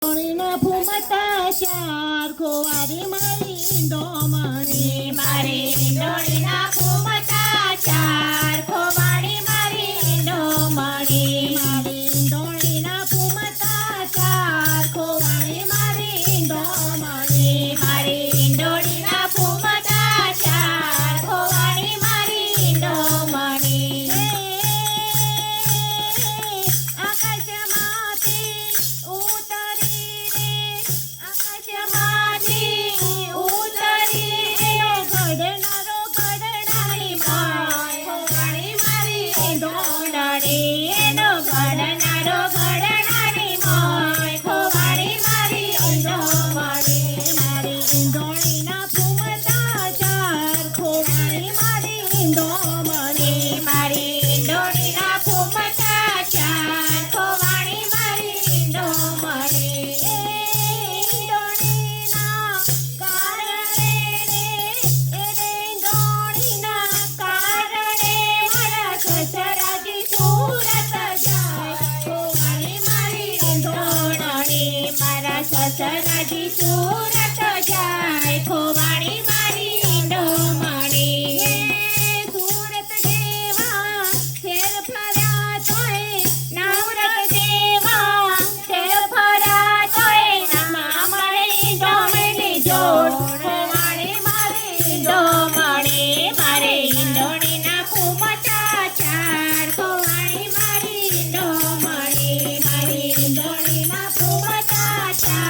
ડોળીના ફૂમતા ચાર ખોવારી મારી ડોમણી મારી ડોળીના ફૂમતા ચાર ખોવાડી મારી ડોમણી મારી ડોળીના ફૂમતા ચાર ખોવારી મારી ડોમણી મારી ડોળીના ફૂમતા ચાર ખોવાડી મારી ડોમણી આકાશમાંથી ઉતરી રે આકાશમાંથી ઉતરી એનો ઘડનારો ઘડનારી માય ખોવાડી મારી ડોળડી એનો ઘડનારો ઘડનારી મોય ખોવાડી મારી ડોમણી મારી ડોળીના ફૂમતા ચાર ખોવારી મારી ડોમણી મારી ડોળીના ફૂમતા ચાર ખોવાડી મારી ડોમણી ડોળીના કારણે રે ડોળીના કારણે મારા સસરાજી સુરત જાય ખોવાડી મારી ડોળડી મારા સસરાજી સુરત જાય ખોવાડી મારી ડોમણી સુરત જેવા શેર ફર્યા તોય નવરત જેવા તેર ફરા તોય નામ મળે ડોમણી જોડ ખોવાડી મારી ડોમણી મારે ડોળીના ફૂમતા ચાર ખોવાડી મારી ડોમણી મારી ડોળીના ફૂમતા ચાર